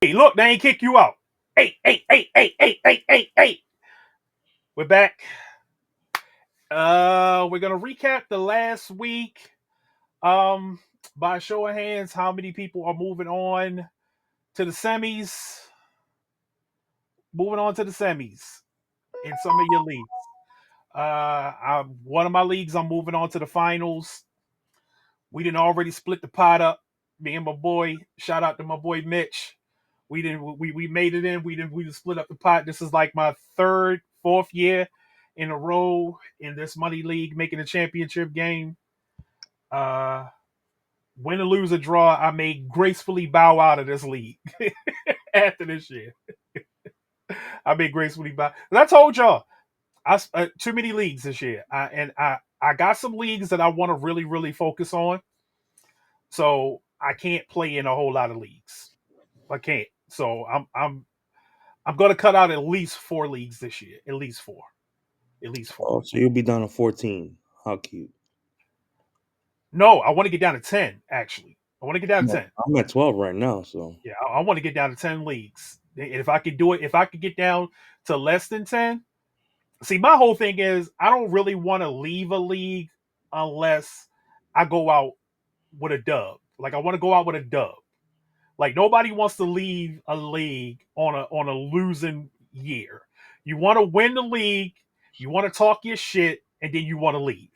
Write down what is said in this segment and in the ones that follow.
Hey, look, they ain't kick you out. Hey. We're back. We're gonna recap the last week. Um, by show of hands, how many people are moving on to the semis? Moving on to the semis in some of your leagues. One of my leagues, I'm moving on to the finals. We didn't already split the pot up. Me and my boy. Shout out to my boy Mitch. We didn't. We made it in. We didn't split up the pot. This is like my fourth year in a row in this money league, making a championship game. Uh, win or lose or draw, I may gracefully bow out of this league after this year. I may gracefully bow. And I told y'all, too many leagues this year. I got some leagues that I want to really focus on. So I can't play in a whole lot of leagues. I can't. So I'm gonna cut out at least 4 leagues this year. At least four. At least four. Oh, so you'll be down to 14. How cute. No, I want to get down to 10, actually. I want to get down to 10. I'm at 12 right now, so Yeah, I want to get down to 10 leagues. And if I could do it, if I could get down to less than 10, see, my whole thing is I don't really want to leave a league unless I go out with a dub. Like I want to go out with a dub. Like nobody wants to leave a league on a losing year. You want to win the league, you want to talk your shit, and then you want to leave.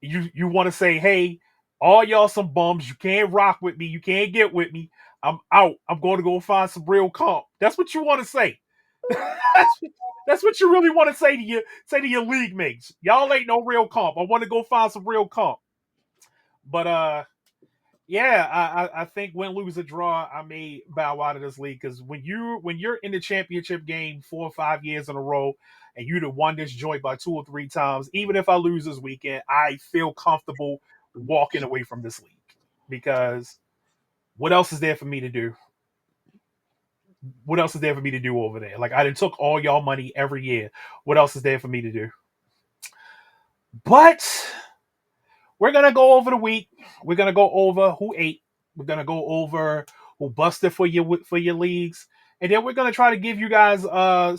You want to say, hey, all y'all some bums. You can't rock with me. You can't get with me. I'm out. I'm going to go find some real comp. That's what you want to say. that's what you really want to say to your league mates. Y'all ain't no real comp. I want to go find some real comp. But yeah, I think win, lose, or draw, I may bow out of this league because when you're in the championship game 4 or 5 years in a row, and you'd have won this joint by 2 or 3 times, even if I lose this weekend, I feel comfortable walking away from this league because what else is there for me to do? What else is there for me to do over there? Like I done took all y'all money every year. What else is there for me to do? But we're gonna go over the week. We're gonna go over who ate. We're gonna go over who busted for your leagues, and then we're gonna try to give you guys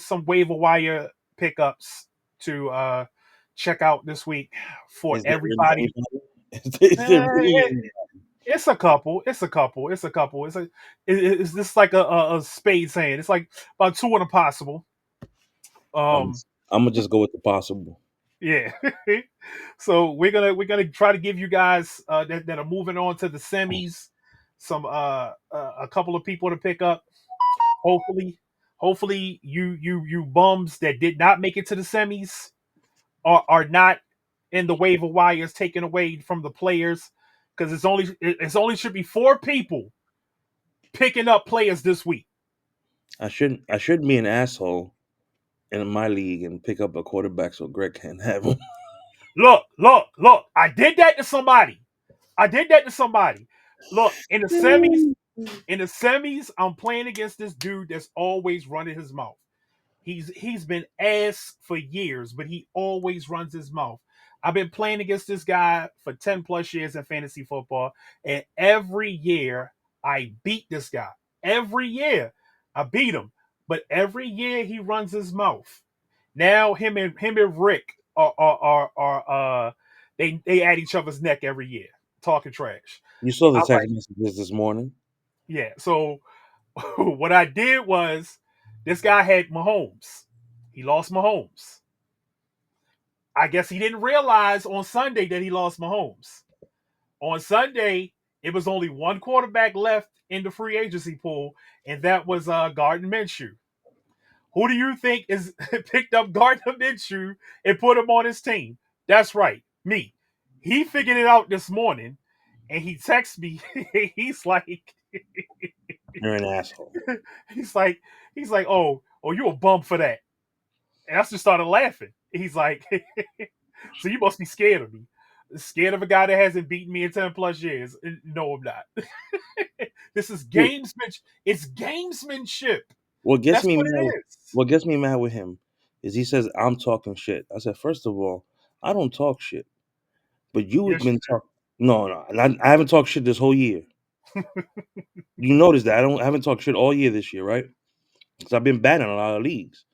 some waiver wire pickups to check out this week for is there really everybody. anybody? Is there really Eh, anybody? it's a couple. It's a couple. It's a couple. It's this like a spade saying. It's like about two and a possible. I'm, Um, I'm gonna just go with the possible. yeah. So we're gonna try to give you guys that are moving on to the semis some a couple of people to pick up. Hopefully, hopefully you bums that did not make it to the semis are not in the waiver wires taken away from the players because it's only should be 4 people picking up players this week. I shouldn't be an asshole in my league and pick up a quarterback so Greg can't have him. Look! I did that to somebody. I did that to somebody. Look in the semis. In the semis, I'm playing against this dude that's always running his mouth. He's been ass for years, but he always runs his mouth. I've been playing against this guy for 10 plus years in fantasy football, and every year I beat this guy. Every year I beat him, but every year he runs his mouth. Now him and Rick are they at each other's neck every year, talking trash. You saw the I'm text like, messages this morning. yeah. So what I did was this guy had Mahomes. He lost Mahomes. I guess he didn't realize on Sunday that he lost Mahomes. On Sunday, it was only one quarterback left in the free agency pool, and that was Gardner Minshew. Who do you think is picked up Gardner Minshew and put him on his team? That's right, me. He figured it out this morning, and he texts me. he's like, You're an asshole. he's like, oh, you a bum for that. And I just started laughing. He's like, so you must be scared of me. Scared of a guy that hasn't beaten me in 10 plus years. No, I'm not. This is Dude, gamesmanship. It's gamesmanship. what gets That's me what mad? it is. What gets me mad with him is he says I'm talking shit. I said, first of all, I don't talk shit, but you have Yes, you been talking. No, I haven't talked shit this whole year. You notice that I haven't talked shit all year this year, right? Because I've been batting a lot of leagues.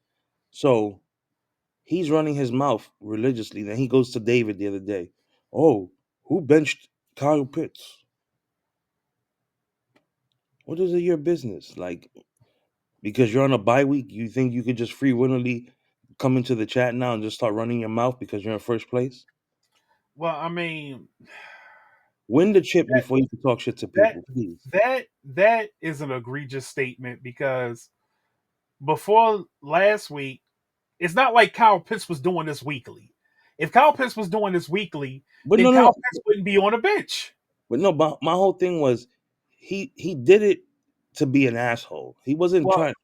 So he's running his mouth religiously. Then he goes to David the other day. Oh, who benched Kyle Pitts? What is it your business? Like, because you're on a bye week, you think you could just free willingly come into the chat now and just start running your mouth because you're in first place? Well, I mean, Win the chip that before you can talk shit to that people, please. that is an egregious statement because before last week, it's not like Kyle Pitts was doing this weekly. If Kyle Pitts was doing this weekly, But then no, no, Kyle no. Pitts wouldn't be on the bench. But no, my whole thing was he did it to be an asshole. He wasn't Well, trying.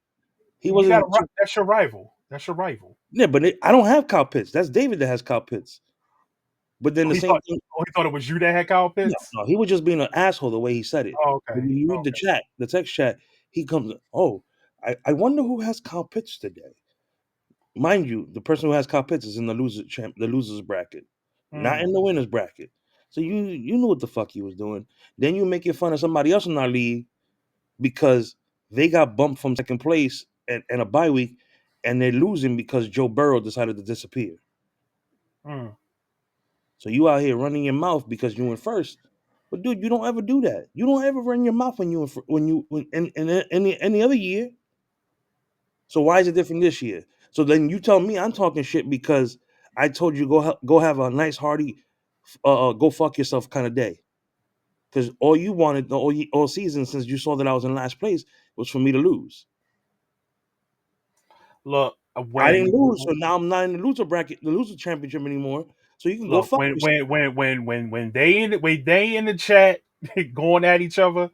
He you got wasn't. to. That's your rival. That's your rival. Yeah, but I don't have Kyle Pitts. That's David that has Kyle Pitts. But then Oh, the he same thought. thing. Oh, he thought it was you that had Kyle No, Pitts. no, he was just being an asshole the way he said it. Oh, But okay. when you read the Okay. chat, the text chat, he comes. Oh, I wonder who has Kyle Pitts today. Mind you, the person who has Kyle Pitts is in the losers bracket, not Mm, in the winners bracket. So you knew what the fuck he was doing. Then you making fun of somebody else in our league because they got bumped from second place and a bye week, and they're losing because Joe Burrow decided to disappear. mm. So you out here running your mouth because you went first. But dude, you don't ever do that. You don't ever run your mouth when in any other year. So why is it different this year? So then you tell me I'm talking shit because I told you go have a nice hearty go fuck yourself kind of day. Because all you wanted all season since you saw that I was in last place was for me to lose. Look, I didn't lose, so now I'm not in the loser bracket, the loser championship anymore. So you can go look fuck yourself. when they in the chat going at each other,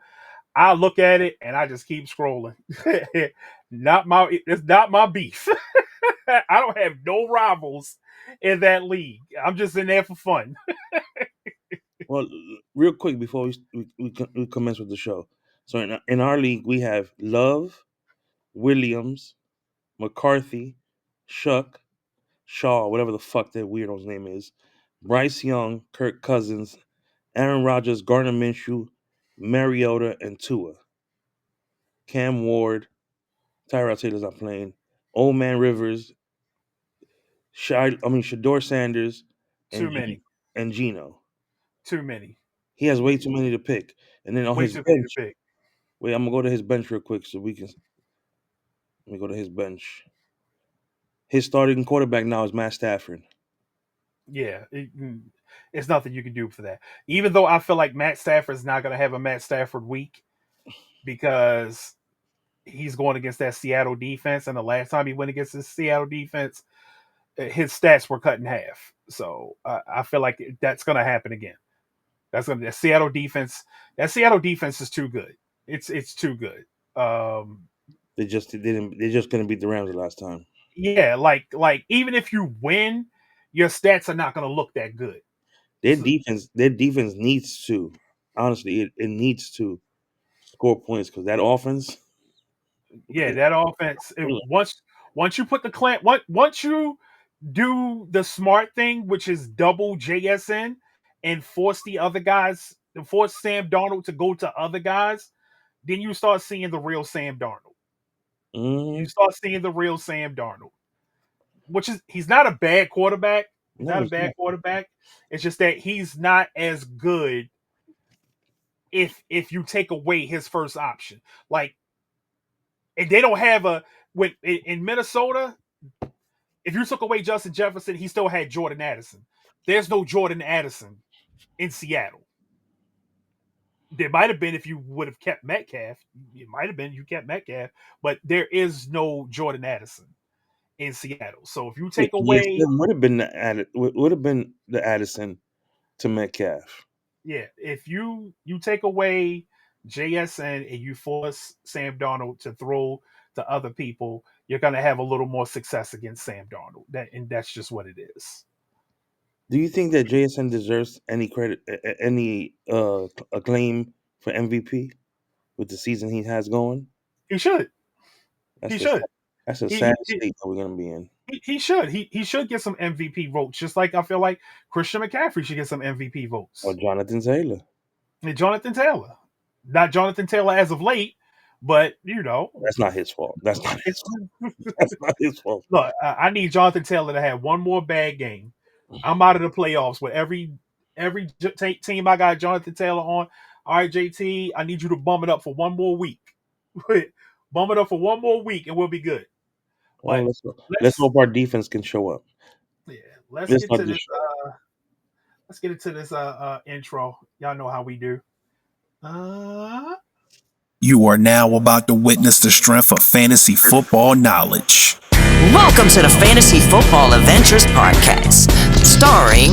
I look at it and I just keep scrolling. It's not my beef. I don't have no rivals in that league. I'm just in there for fun. Well, real quick before we commence with the show. So in our league, we have Love, Williams, McCarthy, Shuck, Shaw, whatever the fuck that weirdo's name is, Bryce Young, Kirk Cousins, Aaron Rodgers, Gardner Minshew, Mariota, and Tua. Cam Ward, Tyrod Taylor's not playing. Old Man Rivers, Shador Sanders, Too and many. and Gino. Too many. He has way too many to pick. And then on Way his too many to bench, pick. wait, I'm gonna go to his bench real quick so we can. Let me go to his bench. His starting quarterback now is Matt Stafford. Yeah. It's nothing you can do for that. Even though I feel like Matt Stafford's not going to have a Matt Stafford week because he's going against that Seattle defense. And the last time he went against the Seattle defense, his stats were cut in half. So I feel like that's going to happen again. That's going to that Seattle defense. That Seattle defense is too good. It's too good. They just didn't. They're just gonna beat the Rams the last time. Yeah, like even if you win, your stats are not going to look that good. So, Their defense needs to. Honestly, it needs to score points because that offense. yeah, that offense. Once you put the clamp, once you do the smart thing, which is double JSN and force the other guys, force Sam Darnold to go to other guys, then you start seeing the real Sam Darnold. You Mm, start seeing the real Sam Darnold, which is he's not a bad quarterback. He's no, not a it's bad not. quarterback. It's just that he's not as good if you take away his first option. Like, and they don't have a when in Minnesota. If you took away Justin Jefferson, he still had Jordan Addison. There's no Jordan Addison in Seattle. There might have been if you would have kept Metcalf. It might have been you kept Metcalf, but there is no Jordan Addison in Seattle. So if you Yeah, take away, ESN would have been the Addison to Metcalf. yeah, if you take away JSN and you force Sam Darnold to throw to other people, you're gonna have a little more success against Sam Darnold. That's just what it is. Do you think that JSN deserves any credit, any acclaim for MVP with the season he has going? He should. He That's a should. that's a He sad state that we're gonna be in. he should. He should get some MVP votes, just like I feel like Christian McCaffrey should get some MVP Or votes. Jonathan Taylor. And Jonathan Taylor. Not Jonathan Taylor as of late, but That's not his fault. That's not it's his fault. That's not his fault. look. I need Jonathan Taylor to have one more bad game. I'm out of the playoffs with every team I got Jonathan Taylor on. All right, JT, I need you to bum it up for one more week. Bum it up for one more week, and we'll be good. Well, But let's let's hope our defense can show up. yeah, let's Let's get start to the this. show. Let's get into this intro. Y'all know how we do. Uh, You are now about to witness the strength of fantasy football knowledge. Welcome to the Fantasy Football Adventures Podcast, starring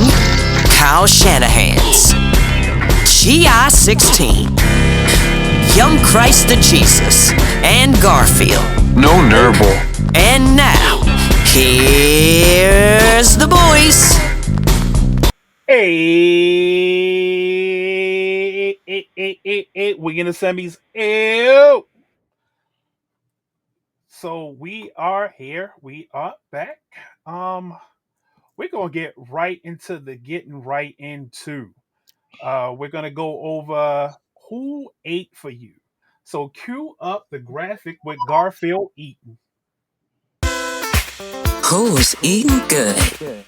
Kyle Shanahan's GI-16, Young Christ the Jesus, and Garfield. No Nurble. And now, here's the boys. we in the semis. Ew. So we are here. We are back. We're gonna get right into the getting right into. We're gonna go over who ate for you. So cue up the graphic with Garfield eating. Who's eating good?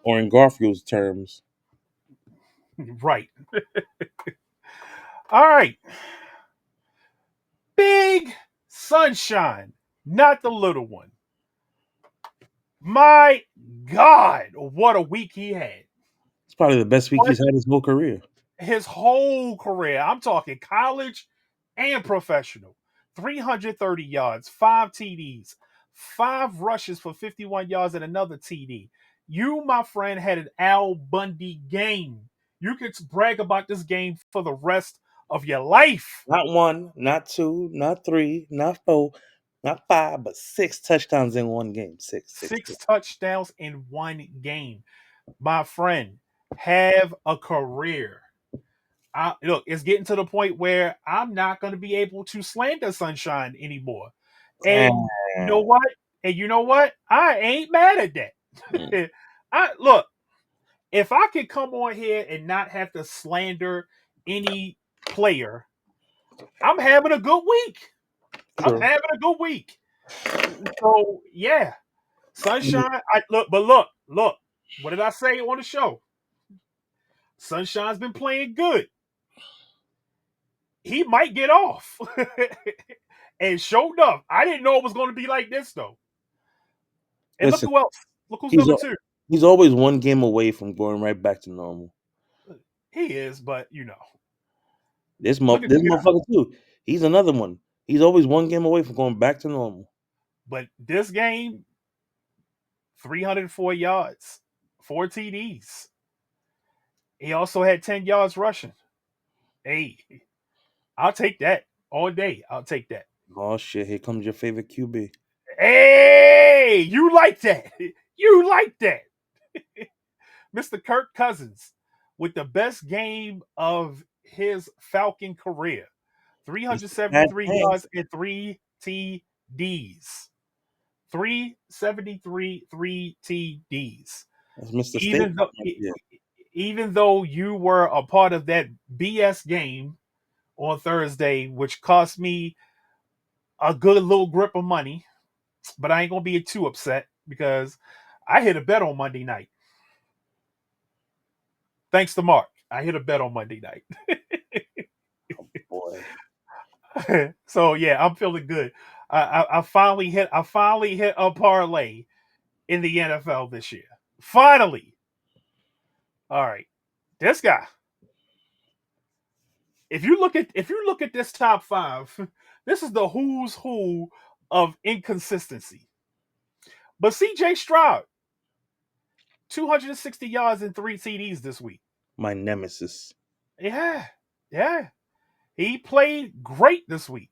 Or in Garfield's terms, Right. All right. Big sunshine, not the little one. My God, what a week he had. it's probably the best week What he's had his whole career. his whole career. I'm talking college and professional. 330 yards, 5 TDs, 5 rushes for 51 yards, and another TD. You, my friend, had an Al Bundy game. You could brag about this game for the rest of your life. Not one, not two, not three, not four, not five, but 6 touchdowns in one game. Six, six, Six six. touchdowns in one game. My friend, have a career. Look, it's getting to the point where I'm not going to be able to slander Sunshine anymore. And you know And, what? And you know what? I ain't mad at mm, that. I look, if I could come on here and not have to slander any player, I'm having a good week. I'm true. having a good week. So yeah, Sunshine. I look, but look. What did I say on the show? Sunshine's been playing good. He might get off. And sure enough, I didn't know it was going to be like this though. And look Listen, who else. Look who's he's number a, two. he's always one game away from going right back to normal. He is, but look at This the guy. motherfucker too. He's another one. He's always one game away from going back to normal. But this game, 304 yards, 4 TDs. He also had 10 yards rushing. Hey, I'll take that all day. I'll take that. Oh shit! Here comes your favorite QB. Hey, you like that? You like that? Mr. Kirk Cousins with the best game of his Falcon career. Mr. Pat 373 Hanks. yards and 3 TDs. 373, 3 TDs. That's Mr. State Even Farm though right there. even though you were a part of that BS game on Thursday, which cost me a good little grip of money, but I ain't gonna be too upset because I hit a bet on Monday night. Thanks to Mark. I hit a bet on Monday night. Boy, So yeah, I'm feeling good. I finally hit a parlay in the NFL this year. Finally. All right. This guy. If you look at this top five, this is the who's who of inconsistency. But CJ Stroud, 260 yards and 3 TDs this week. my nemesis. Yeah. Yeah. He played great this week.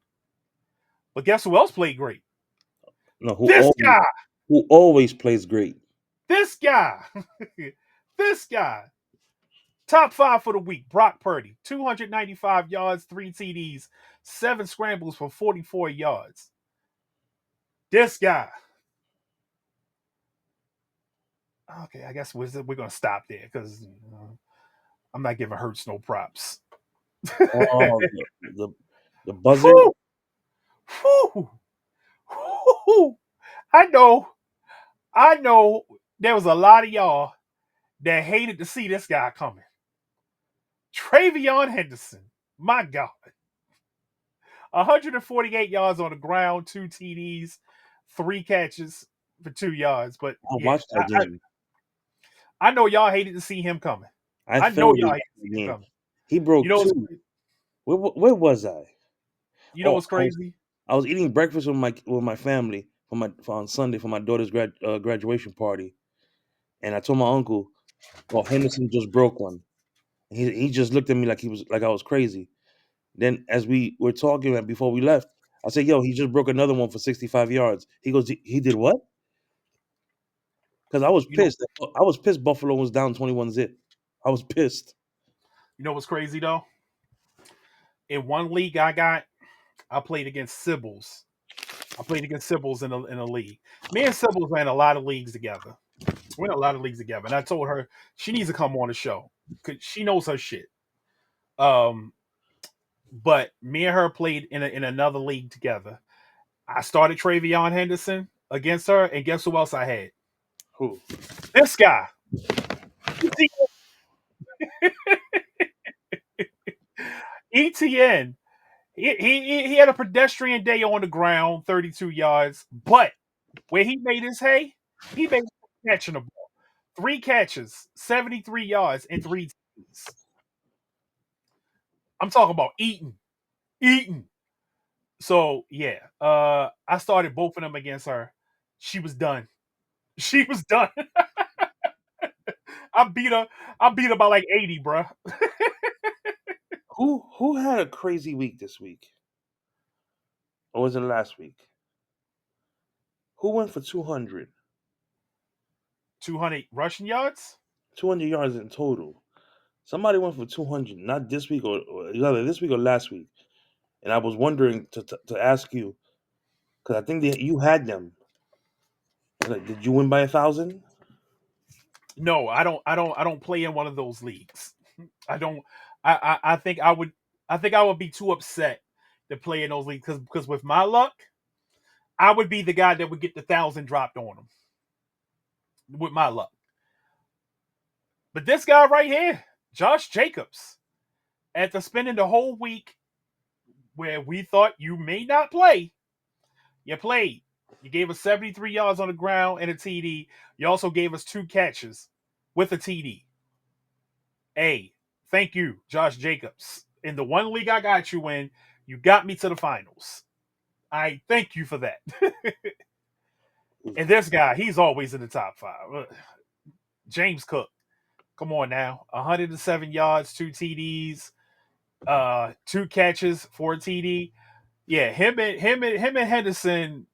But guess who else played great? No, This guy. who always plays great. This guy. This guy. Top five for the week. Brock Purdy, 295 yards, 3 TDs, 7 scrambles for 44 yards. This guy. Okay, I guess we're going to stop there because I'm not giving Hurts no props. Oh, the buzzard. Whew, whew, whew. I know, I know. There was a lot of y'all that hated to see this guy coming. Travion Henderson, my God, 148 yards on the ground, 2 TDs, 3 catches for 2 yards. But I yeah, watched that game. I know y'all hated to see him coming. I I know thoroughly y'all watched hated to the see him game. coming. He You broke know, two. Where was I? you know Oh, what's crazy? I was eating breakfast with my family on Sunday for my daughter's graduation party, and I told my uncle, "Oh, Henderson just broke one." And he just looked at me like I was crazy. Then as we were talking before we left, I said, "Yo, he just broke another one for 65 yards." He goes, "He did what?" Because I was You know, pissed. I was pissed. Buffalo was down 21-zip. I was pissed. you know what's crazy though? In one league I played against Sybils. I played against Sybils in a league. Me and Sybils ran a lot of leagues together. We ran a lot of leagues together, and I told her she needs to come on the show because she knows her shit. Um, but me and her played in another league together. I started Travion Henderson against her, and guess who else I had? Who? This guy, ETN. He had a pedestrian day on the ground, 32 yards, but where he made his hay, he made catching the ball. 3 catches, 73 yards, and 3 TDs. I'm talking about eating. So yeah, I started both of them against her. She was done. She was done. I beat her. I beat her by like 80, bruh. Who had a crazy week this week? Or was it last week? Who went for 200? 200 rushing yards. 200 yards in total. Somebody went for 200, not this week or either this week or last week. And I was wondering to ask you because I think that you had them. Like, did you win by 1,000? No, I don't play in one of those leagues. I don't. I think I would. I think I would be too upset to play in those leagues because with my luck, I would be the guy that would get the 1,000 dropped on him with my luck. But this guy right here, Josh Jacobs, after spending the whole week where we thought you may not play, you played. You gave us 73 yards on the ground and a TD. You also gave us 2 catches with a TD. Hey, thank you, Josh Jacobs. In the one league I got you in, you got me to the finals. I thank you for that. And this guy, he's always in the top 5. James Cook, come on now, 107 yards, 2 TDs, 2 catches, 4 TD. Yeah, him and Henderson,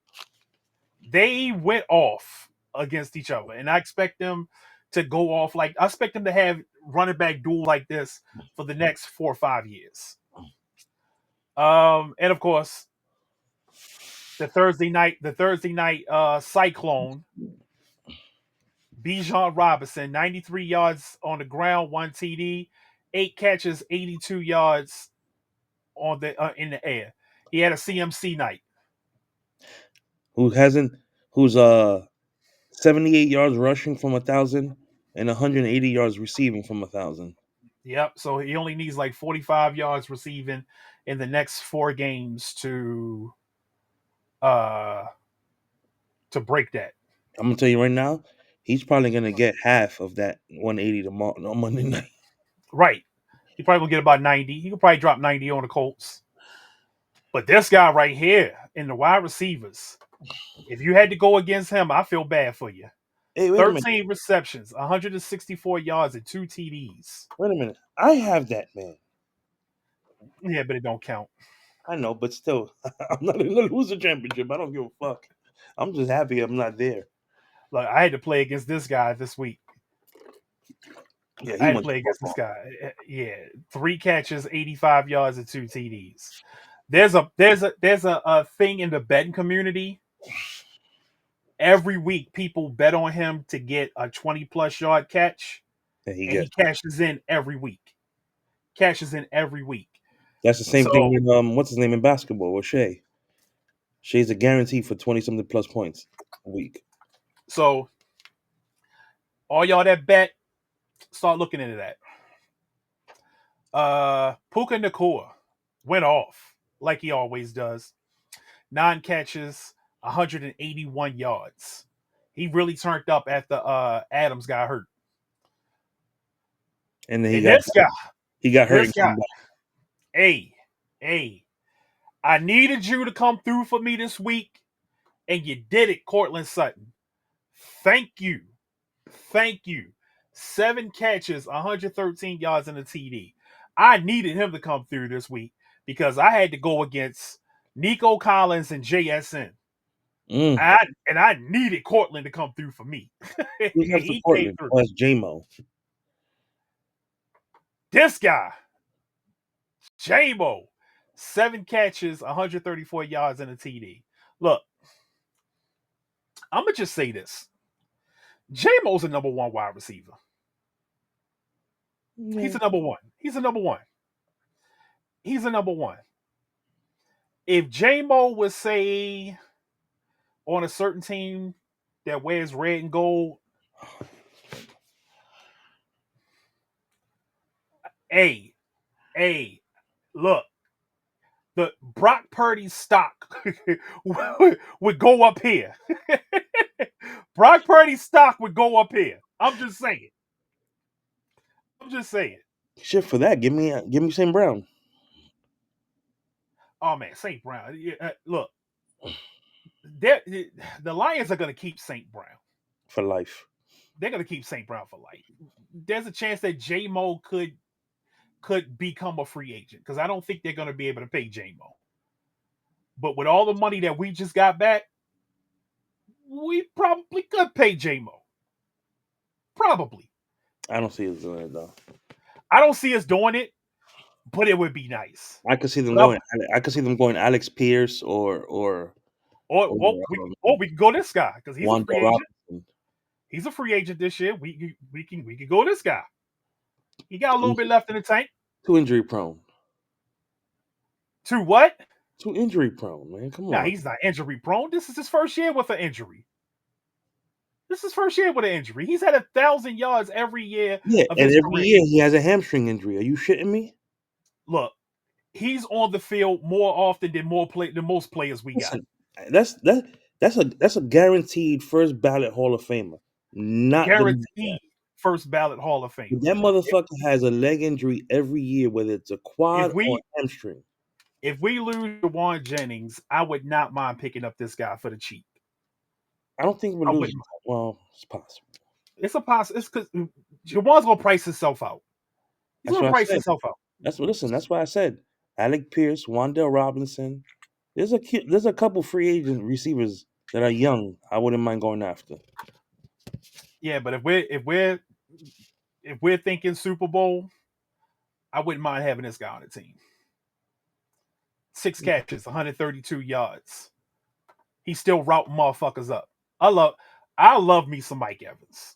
they went off against each other, and I expect them to go off like I expect them to have running back duel like this for the next 4 or 5 years. And of course, the Thursday night Cyclone, Bijan Robinson, 93 yards on the ground, 1 TD, 8 catches, 82 yards on the in the air. He had a CMC night. Who hasn't? Who's 78 yards rushing from 1,000 and 180 yards receiving from 1,000. Yep. So he only needs like 45 yards receiving in the next 4 games uh to break that. I'm gonna tell you right now, he's probably gonna get half of that 180 tomorrow on Monday night. Right. He probably will get about 90. He could probably drop 90 on the Colts. But this guy right here in the wide receivers, if you had to go against him, I feel bad for you. Hey, wait a minute. 13 receptions, 164 yards, and 2 TDs. Wait a minute. I have that man. Yeah, but it don't count. I know, but still, I'm not gonna lose the championship. I don't give a fuck. I'm just happy I'm not there. Like I had to play against this guy this week. Yeah, I he had to went to play against this football. guy. Yeah, 3 catches, 85 yards, and 2 TDs. There's a thing in the betting community. Every week, people bet on him to get a 20+ yard catch. And he and he gets cashes in every week. Cashes in every week. that's the same thing So with what's his name in basketball with Shea. Shea's a guarantee for 20 something plus points a week. so all y'all that bet, start looking into that. Puka Nakua went off like he always does. 9 catches, 181 yards. He really turned up after Adams got hurt. And then And he got hurt this and guy, came back. hey, I needed you to come through for me this week, and you did it, Cortland Sutton. Thank you. Thank you. 7 catches, 113 yards, and a TD. I needed him to come through this week because I had to go against Nico Collins and JSN. Mm. I needed Cortland to come through for me. And Who's next for he came Portland? through. Oh, that's J-Mo. This guy, J-Mo, 7 catches, 134 yards, and a TD. Look, I'm going to just say this. J-Mo's a number 1 wide receiver. He's a number 1. He's a number 1. He's a number 1. If J-Mo was, say, on a certain team that wears red and gold, hey, look, the Brock Purdy stock would go up here. Brock Purdy's stock would go up here. I'm just saying. Shit for that. Give me St. Brown. Oh man, St. Brown. Look, the Lions are going to keep St. Brown For life. They're going to keep St. Brown for life. There's a chance that J-Mo could become a free agent because I don't think they're going to be able to pay J-Mo. But with all the money that we just got back, we probably could pay J-Mo. Probably. I don't see us doing it though. I don't see us doing it, but it would be nice. I could see them But going. I could see them going Alex Pierce or we can go this guy because he's a Wanda free agent. Robinson. He's a free agent this year. We can go this guy. He got a little bit left in the tank. Too injury prone. To what? Too injury prone, man. Come Nah, on. he's not injury prone. This is his first year with an injury. He's had 1,000 yards every year Yeah, of and his every career. year he has a hamstring injury. Are you shitting me? Look, he's on the field more often than most players we got. Listen, that's a guaranteed first ballot Hall of Famer. Not Guaranteed first ballot Hall of Fame. that motherfucker has a leg injury every year, whether it's a quad If or we hamstring. if we lose Juwan Jennings, I would not mind picking up this guy for the cheap. I don't think we're I losing. wouldn't. Well, it's possible. It's a possible. It's because Juwan's gonna price himself out. He's That's gonna what I price said. himself out. That's why I said Alec Pierce, Wandale Robinson. There's a couple free agent receivers that are young. I wouldn't mind going after. Yeah, but if we're thinking Super Bowl, I wouldn't mind having this guy on the team. 6 catches, 132 yards. He's still routing motherfuckers up. I love me some Mike Evans.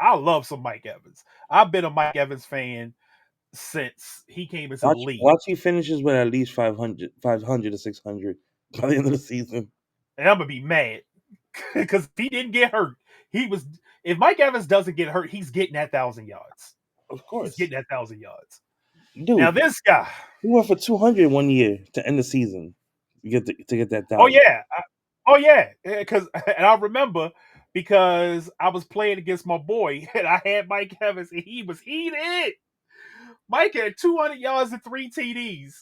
I love some Mike Evans. I've been a Mike Evans fan since he came into the league. Watch he finishes with at least 500 to 600 by the end of the season. And I'm gonna be mad because if he didn't get hurt, if Mike Evans doesn't get hurt, he's getting that 1,000 yards. Of course. He's getting that 1,000 yards. Dude, Now this guy, he went for 200 1 year to end the season. You get to get that 1,000. oh yeah, because and I remember because I was playing against my boy and I had Mike Evans and he was heated. Mike had 200 yards and 3 TDs.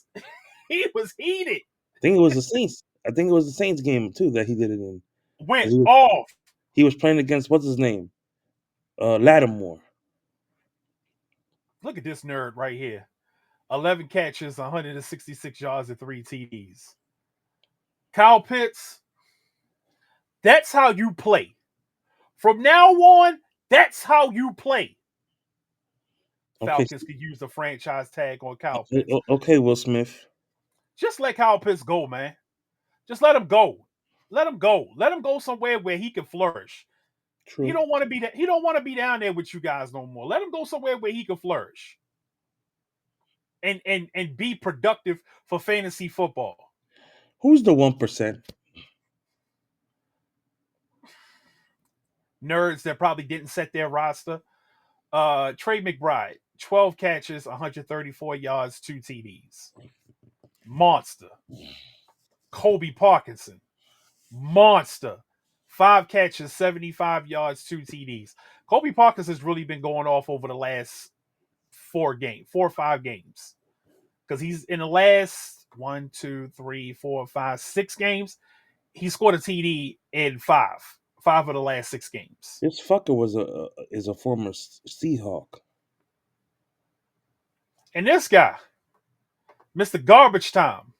He was heated. I think it was the Saints. I think it was the Saints game too that he did it in. Went off. He was playing against what's his name, Lattimore. Look at this nerd right here. 11 catches, 166 yards, and 3 TDs. Kyle Pitts, that's how you play. From now on, that's how you play. Falcons could use the franchise tag on Kyle Pitts. Okay, Will Smith. Just let Kyle Pitts go, man. Just let him go. Let him go. Let him go somewhere where he can flourish. He True. don't want to be that. He don't want to be down there with you guys no more. Let him go somewhere where he can flourish and be productive for fantasy football. Who's the 1%? Nerds that probably didn't set their roster. Trey McBride, 12 catches, 134 yards, 2 TDs. Monster. Kobe Parkinson, monster. 5 catches, 75 yards, 2 TDs. Kobe Parkinson's really been going off over the last 4 or 5 games. Because he's in the last 1, 2, 3, 4, 5, 6 games. He scored a TD in five of the last 6 games. This fucker is a former Seahawk. And this guy, Mr. Garbage Time,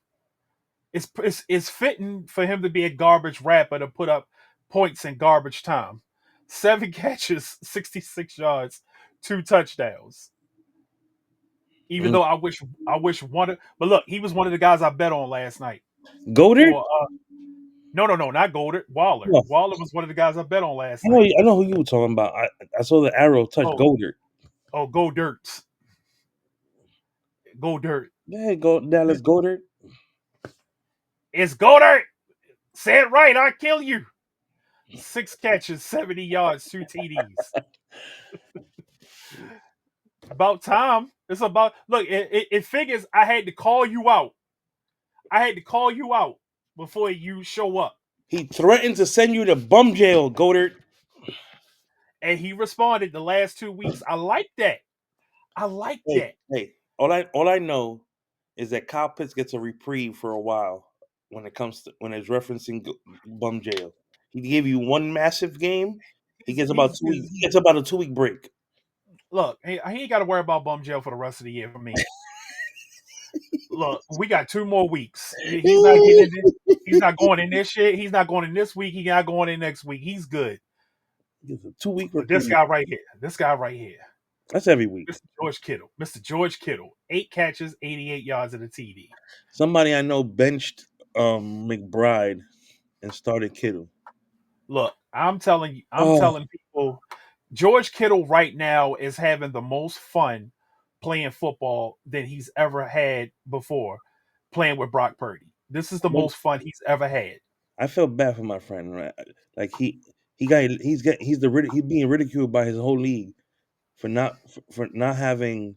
it's fitting for him to be a garbage rapper to put up points in garbage time. 7 catches, 66 yards, 2 touchdowns. Even Mm. though I wish one of, but look, he was one of the guys I bet on last night. Goated? For no, not Goldert. Waller. No. Waller was one of the guys I bet on last I know, night. I know who you were talking about. I saw the arrow touch Oh, Goldert. Go Dirt. Go Dirt. Yeah, go Dallas Goldert. It's Goldert. Say it right, I'll kill you. 6 catches, 70 yards, 2 TDs. About time. It's about look. It figures I had to call you out. I had to call you out before you show up, He threatened to send you to bum jail, Goldert. and he responded the last 2 weeks. I like that. I like Hey, that. hey. All I know is that Kyle Pitts gets a reprieve for a while when it's referencing bum jail. He gave you one massive game. He gets about 2 weeks. He gets about a 2 week break. Look, he ain't got to worry about bum jail for the rest of the year for me. Look, we got 2 more weeks. He's not getting in. He's not going in this shit. He's not going in this week. He's not going in next week. He's good. He gets a 2 week But this reprieve. guy right here. This guy right here. That's every week. Mr. George Kittle. Mr. George Kittle. 8 catches, 88 yards and a TD. Somebody I know benched McBride and started Kittle. Look, I'm telling you, I'm Oh, telling people, George Kittle right now is having the most fun playing football than he's ever had before playing with Brock Purdy. This is the but most fun he's ever had. I felt bad for my friend. Right, like he's being ridiculed by his whole league for not having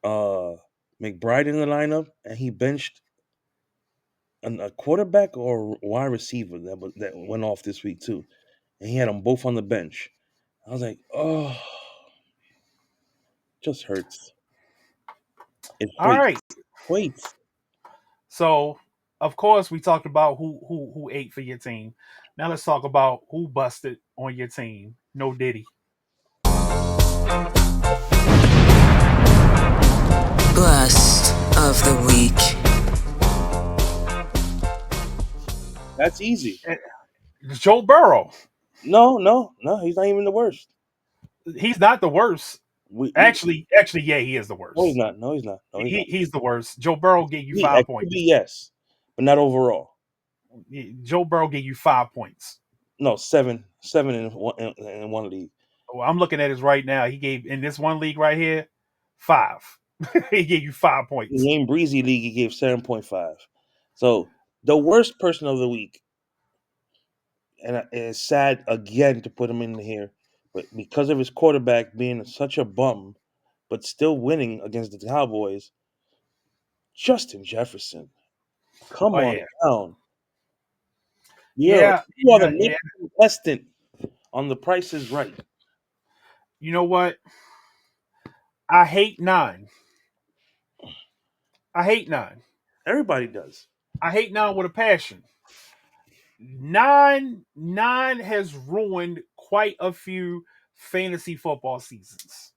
uh McBride in the lineup, and he benched a quarterback or wide receiver that went off this week too, and he had them both on the bench. I was like, oh, just hurts. It All hurts. right. Wait. So, of course, we talked about who ate for your team. Now let's talk about who busted on your team. No Diddy. Bust of the week. That's easy. Joe Burrow. No, he's not even the worst. He's not the worst. We Actually, yeah, he is the No, he's worst. not. No, he's not. No, he's not. He's the worst. Joe Burrow gave you He 5 at points. QB, yes, but not overall. Joe Burrow gave you 5 points. No, seven in one league. Well, I'm looking at his right now. He gave in this one league right here 5. He gave you 5 In points. the Game Breezy League, he gave 7.5. So the worst person of the week, and it's sad again to put him in here, but because of his quarterback being such a bum, but still winning against the Cowboys, Justin Jefferson, come Oh on yeah, down. yeah, You are the yeah. main contestant on The Price is Right. You know what? I hate 9. I hate 9. Everybody does. I hate 9 with a passion. 9 has ruined quite a few fantasy football seasons.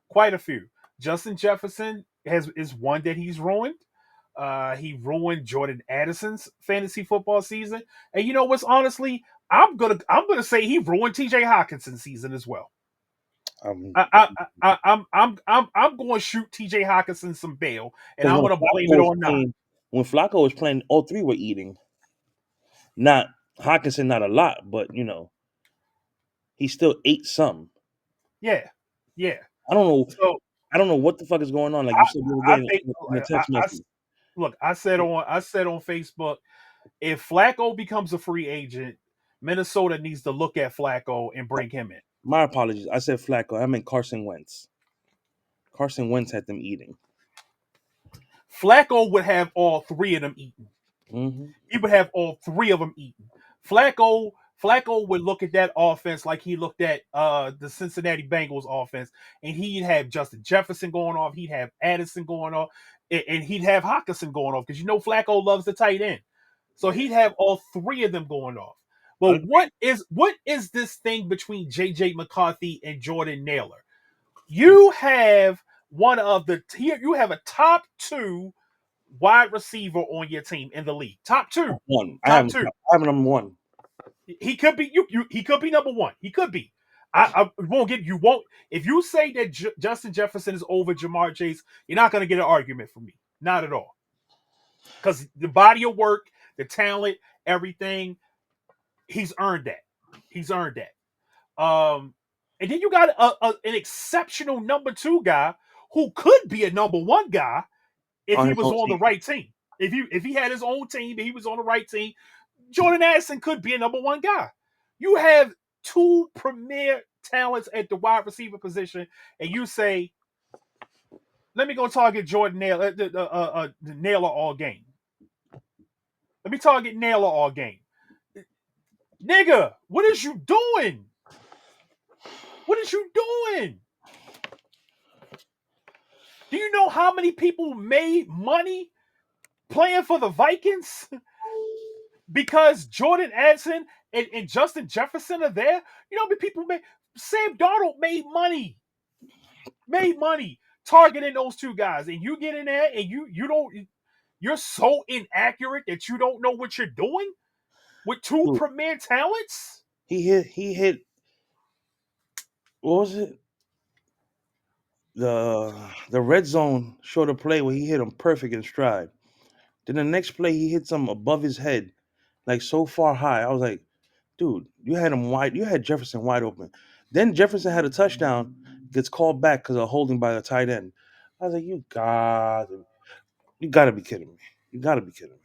Quite a few. Justin Jefferson is one that he's ruined. He ruined Jordan Addison's fantasy football season, and you know what's honestly, I'm gonna say he ruined T.J. Hawkinson's season as well. Um, I'm going to shoot T.J. Hawkinson some bail, and Because I'm going to blame it on 9. When Flacco was playing, all three were eating. Not Hawkinson, not a lot, but he still ate some. Yeah, yeah. I don't know. So I don't know what the fuck is going on. Like you said the other I day think in a text message. look. I said on Facebook, if Flacco becomes a free agent, Minnesota needs to look at Flacco and bring him in. My apologies. I said Flacco. I meant Carson Wentz. Carson Wentz had them eating. Flacco would have all three of them eaten. Mm-hmm. He would have all three of them eaten. Flacco would look at that offense like he looked at the Cincinnati Bengals offense, and he'd have Justin Jefferson going off, he'd have Addison going off, and he'd have Hawkinson going off because Flacco loves the tight end, so he'd have all three of them going off. But what is this thing between JJ McCarthy and Jordan Naylor? You have you have a top two wide receiver on your team in the league. Top two. One. Top two. I have number one. He could be he could be number one. He could be. I won't get you won't if you say that Justin Jefferson is over Jamar Chase, you're not going to get an argument from me. Not at all. Because the body of work, the talent, everything, he's earned that. He's earned that. And then you got an exceptional number two guy who could be a number one guy if he was on the right team. If he had his own team, if he was on the right team, Jordan Addison could be a number one guy. You have two premier talents at the wide receiver position, and you say, "Let me go target Jordan Naylor, Naylor all game. Let me target Naylor all game." Nigga, what is you doing? What is you doing? Do you know how many people made money playing for the Vikings because Jordan Addison and Justin Jefferson are there? You know how many people made? Sam Darnold made money targeting those two guys, and you get in there and you're so inaccurate that you don't know what you're doing with two premier talents. He hit what was it? The red zone showed a play where he hit him perfect in stride. Then the next play he hit some above his head, like so far high. I was like, dude, you had him wide. You had Jefferson wide open. Then Jefferson had a touchdown, gets called back because of holding by the tight end. I was like, you gotta be kidding me. You gotta be kidding me.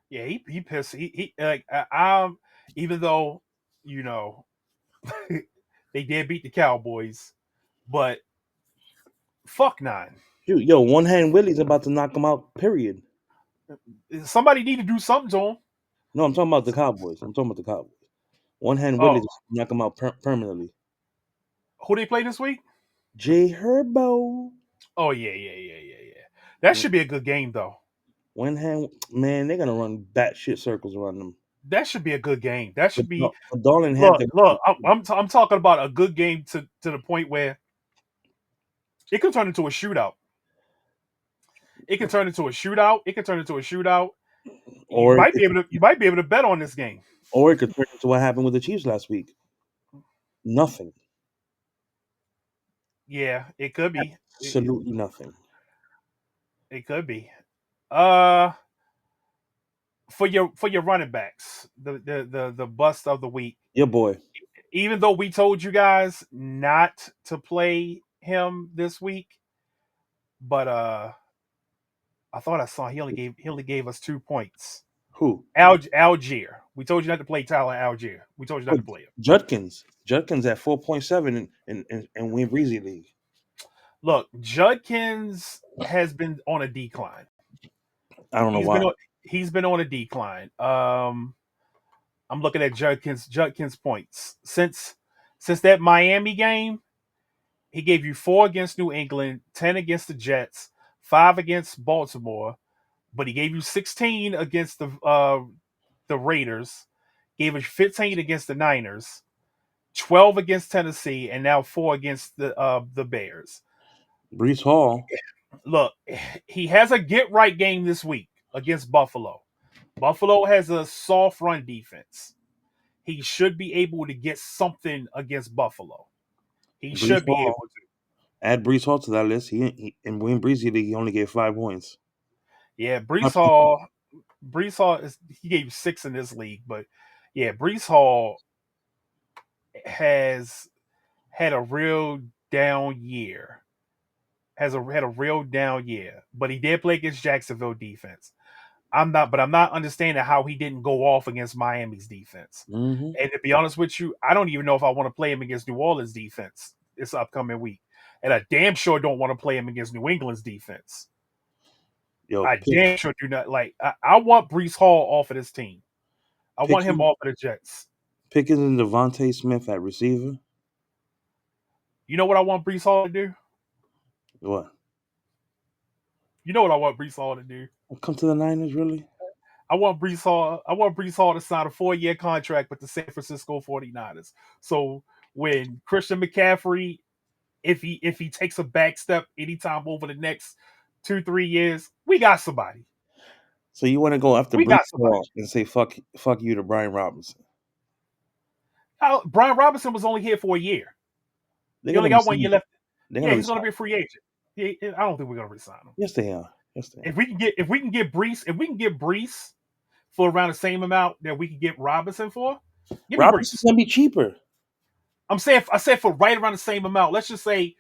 Yeah, he pissed. He like I'm even though you know they did beat the Cowboys, but fuck nine. Dude, yo, one hand Willie's about to knock him out. Period. Somebody need to do something to him. No, I'm talking about the Cowboys. One hand Oh, Willie's knock him out permanently. who they play this week? J Herbo. Oh yeah. That should be a good game though. One hand, man, they're gonna run batshit circles around them. That should be a good game. That should be. Darling had Look. I'm talking about a good game to the point where it could turn into a shootout. It can turn into a shootout. or You might be able to bet on this game. or it could turn into what happened with the Chiefs last week. Nothing. Yeah, it could be. Absolutely nothing. It could be. For your running backs, the bust of the week. Your boy. Even though we told you guys not to play him this week, but I thought I saw he only gave us 2 points. Who? Algier. We told you not to play Tyler Algier. We told you not to play him. Judkins at 4.7 in Win Breezy League. Look, Judkins has been on a decline. I don't know why. He's been on a decline. I'm looking at Judkins points. Since that Miami game, he gave you 4 against New England, 10 against the Jets, 5 against Baltimore, but he gave you 16 against the Raiders, gave us 15 against the Niners, 12 against Tennessee, and now 4 against the Bears. Brees Hall. Look, he has a get right game this week against Buffalo. Buffalo has a soft run defense. He should be able to get something against Buffalo. He should be able to. Add Brees Hall to that list. He in Win Breezy League, he only gave 5 points. Yeah, Brees Hall he gave 6 in this league, but yeah, Brees Hall. has had a real down year. Had a real down year, but he did play against Jacksonville defense. I'm not understanding how he didn't go off against Miami's defense. Mm-hmm. And to be honest with you, I don't even know if I want to play him against New Orleans defense this upcoming week. And I damn sure don't want to play him against New England's defense. Yo, I damn sure do not like. I want Brees Hall off of this team. I want him Pickens, off of the Jets. Pickens and Devontae Smith at receiver. You know what I want Brees Hall to do? What? You know what I want Brees Hall to do? Come to the Niners, really? I want Brees Hall. I want Brees Hall to sign a 4-year contract with the San Francisco 49ers. So when Christian McCaffrey, if he takes a back step anytime over the next 2-3 years, we got somebody. So you want to go after We Brees got somebody. Hall and say fuck you to Brian Robinson? Brian Robinson was only here for a year. They're He only gonna got 1 year resign. left. They're Yeah, gonna he's going to resign. be a free agent. I don't think we're going to resign him. Yes, they are. Yes, they are. If we can get Brees for around the same amount that we can get Robinson for, give me Robinson's Brees. gonna be cheaper. I said for right around the same amount. Let's just say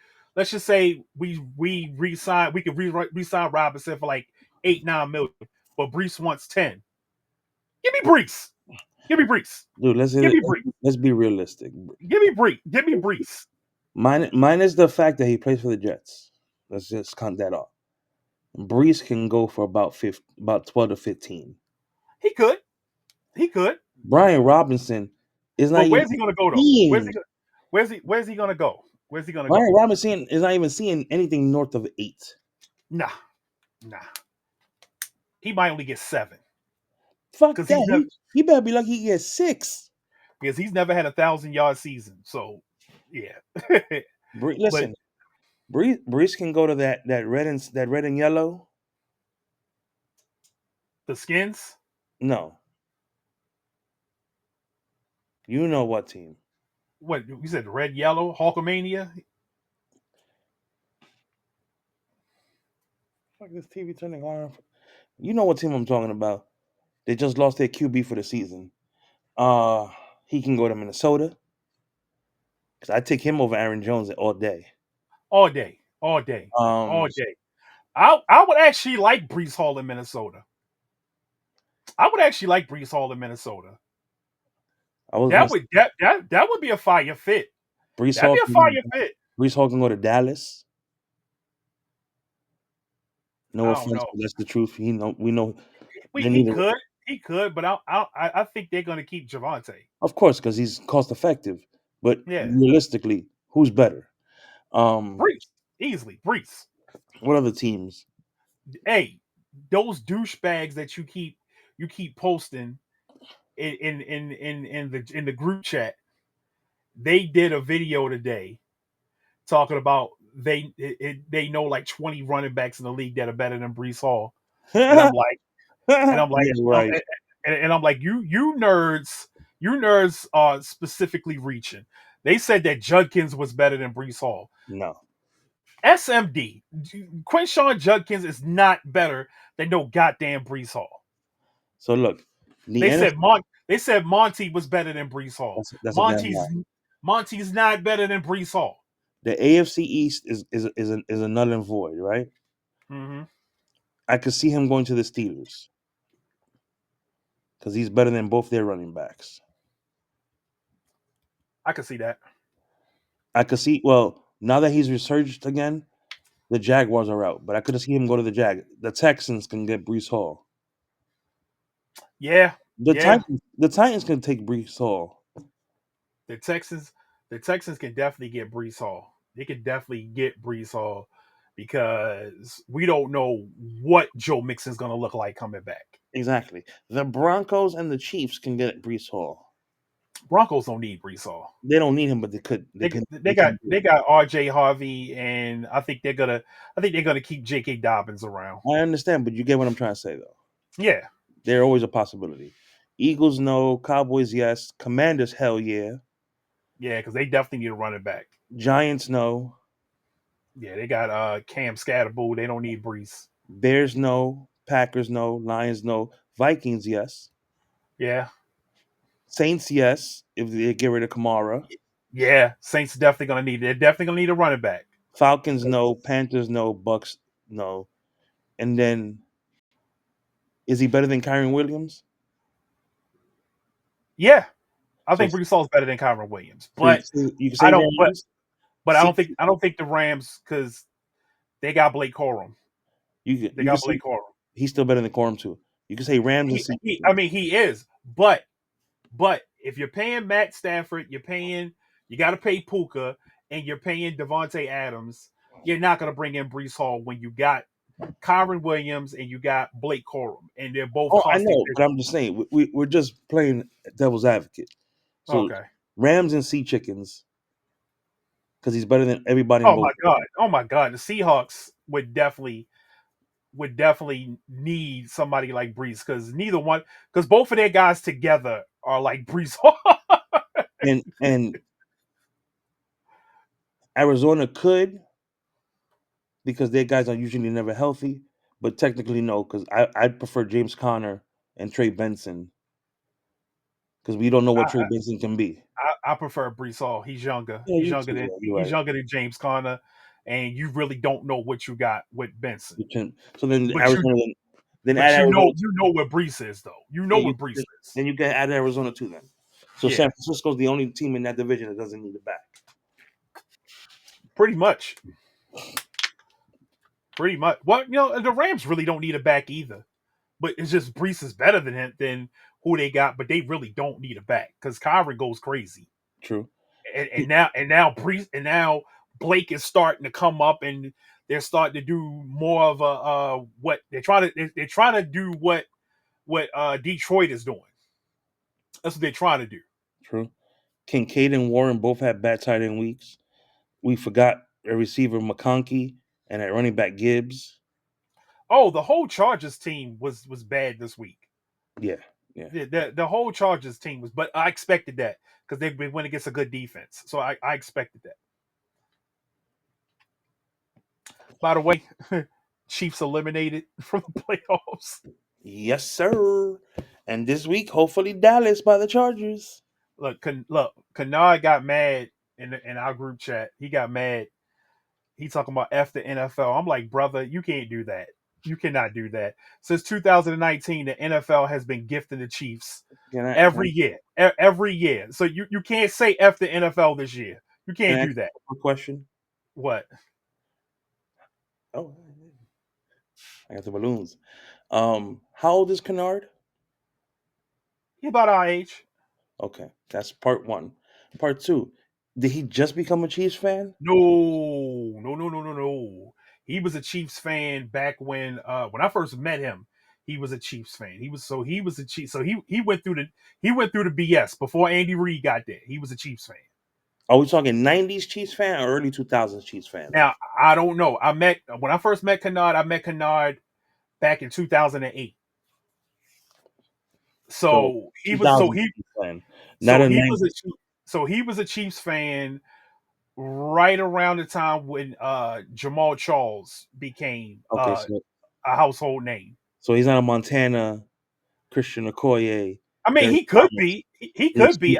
we re-sign. We could re-sign Robinson for like 8-9 million, but Brees wants 10. Give me Brees. Give me Brees. Dude, Give me Brees. let's be realistic. Give me Brees. Give me Brees. Mine is the fact that he plays for the Jets. Let's just count that off. Brees can go for about 12 to 15. He could. He could. Brian Robinson is not But even where's he gonna go though? seeing. Where's he gonna go? Where's he gonna Brian go? Robinson is not even seeing anything north of 8. Nah. He might only get 7. Fuck Because that. He better be lucky he gets 6. he's never had 1,000-yard season. So yeah. But Listen, Brees can go to that red and yellow. the Skins, No, you know what team? what you said, red, yellow, Hulkamania? Fuck this TV turning on. You know what team I'm talking about? They just lost their QB for the season. He can go to Minnesota because I take him over Aaron Jones all day. All day. All day. All day. I would actually like Brees Hall in Minnesota. I would actually like Brees Hall in Minnesota. That would be a fire fit. Brees That'd Hall be a fire fit. Brees Hall can go to Dallas. No I offense, don't know. but that's the truth. We know. He could, but I think they're going to keep Javante. Of course, because he's cost effective. But Yeah, realistically, who's better? Brees, easily Brees. What other teams? Hey, those douchebags that you keep posting in the group chat, they did a video today talking about they know like 20 running backs in the league that are better than Brees Hall, and I'm like, Yeah, right. and I'm like, you nerds are specifically reaching. They said that Judkins was better than Brees Hall. No. SMD, Quinshawn Judkins is not better than no goddamn Brees Hall. So look, They said Monty was better than Brees Hall. That's a damn lie. Monty's not better than Brees Hall. The AFC East is a null and void, right? Mm-hmm. I could see him going to the Steelers because he's better than both their running backs. I could see that. I could see. Well, now that he's resurged again, the Jaguars are out, but I could see him go to the The Texans can get Brees Hall. Yeah. The Titans can take Brees Hall. The Texans can definitely get Brees Hall. They can definitely get Brees Hall because we don't know what Joe Mixon's going to look like coming back. Exactly. The Broncos and the Chiefs can get Brees Hall. Broncos don't need Brees Hall. They don't need him, but they could. They got RJ Harvey, and I think they're gonna keep J.K. Dobbins around. I understand, but you get what I'm trying to say, though. Yeah, They're always a possibility. Eagles, no. Cowboys, yes. Commanders, hell yeah. Yeah, because they definitely need a running back. Giants, no. Yeah, they got Cam Scatterboo. They don't need Brees. Bears, no. Packers, no. Lions, no. Vikings, yes. Yeah. Saints, yes. If they get rid of Kamara. Yeah, Saints definitely gonna need it. They're definitely gonna need a running back. Falcons no, Panthers no, Bucks no. And then is he better than Kyron Williams? Yeah, I So think Brees Hall's better than Kyron Williams, so but you can I say don't. Rams. But See, I don't think the Rams because they got Blake Corum. They you can got say Blake Corum. he's still better than Corum too. You can say Rams and see. I mean, he is. But if you're paying Matt Stafford, you got to pay Puka, and you're paying Devontae Adams. You're not going to bring in Brees Hall when you got Kyron Williams and you got Blake Corum, and they're both Oh, I costing. know, but I'm just saying we're just playing devil's advocate. So Okay. Rams and Sea Chickens because he's better than everybody in Oh both. my god. Oh my god. The Seahawks would definitely need somebody like Brees because both of their guys together are like Brees Hall. And Arizona could because their guys are usually never healthy, but technically no, because I'd prefer James Conner and Trey Benson because we don't know what Trey Benson can be. I prefer Brees Hall. He's younger. Yeah, you too. Yeah, you're He's right. younger than James Conner, and you really don't know what you got with Benson. So then But Arizona, then add Arizona. you know what Brees is though. You know Yeah, what Brees is. then you can add Arizona too. Then, so Yeah, San Francisco's the only team in that division that doesn't need a back. pretty much. Pretty much. Well, the Rams really don't need a back either. But it's just Brees is better than him than who they got. But they really don't need a back because Kyron goes crazy. True. And now Brees and now Blake is starting to come up and they're starting to do more of a what they're trying to do what Detroit is doing. That's what they're trying to do. True. Kincaid and Warren both had bad tight end weeks. We forgot a receiver McConkey and at running back Gibbs. Oh, the whole Chargers team was bad this week. Yeah, yeah. The whole Chargers team was, but I expected that because they went against a good defense, so I expected that. By the way, Chiefs eliminated from the playoffs. Yes, sir. And this week, hopefully Dallas by the Chargers. Look, Kanard got mad in our group chat. He got mad. He talking about F the NFL. I'm like, brother, you can't do that. You cannot do that. Since 2019, the NFL has been gifting the Chiefs every year. Every year. So you can't say F the NFL this year. You can't do that. A question. What? Oh, I got the balloons. How old is Kennard? He about our age. Okay, that's part one. Part two. Did he just become a Chiefs fan? No. He was a Chiefs fan back when I first met him. He was a Chiefs fan. He was a Chiefs. So he went through the BS before Andy Reid got there. He was a Chiefs fan. Are we talking 90s Chiefs fan or early 2000s Chiefs fan? Now I don't know. When I first met Kennard, I met Kennard back in 2008. So So he was so he Chiefs fan, not so a he was 90s. he was a Chiefs fan right around the time when Jamal Charles became Okay, a household name. so he's not a Montana Christian Okoye. I mean, Derek he could Thomas. be. He could be.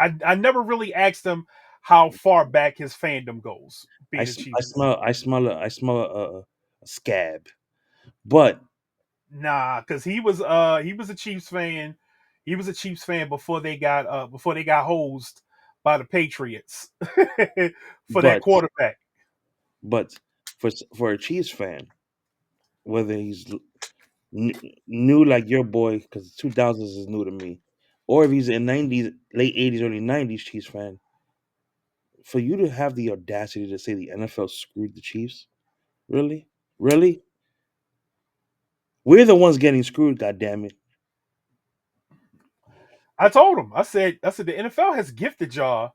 I never really asked him how far back his fandom goes. Being a Chiefs. I smell a scab, but Nah, because he was a Chiefs fan. He was a Chiefs fan before they got hosed by the Patriots for that but quarterback. but for a Chiefs fan, whether he's new like your boy, because 2000s is new to me, or if he's a 90s, late 80s, early 90s Chiefs fan, for you to have the audacity to say the NFL screwed the Chiefs, really, really, we're the ones getting screwed. God damn it! I told him. I said the NFL has gifted y'all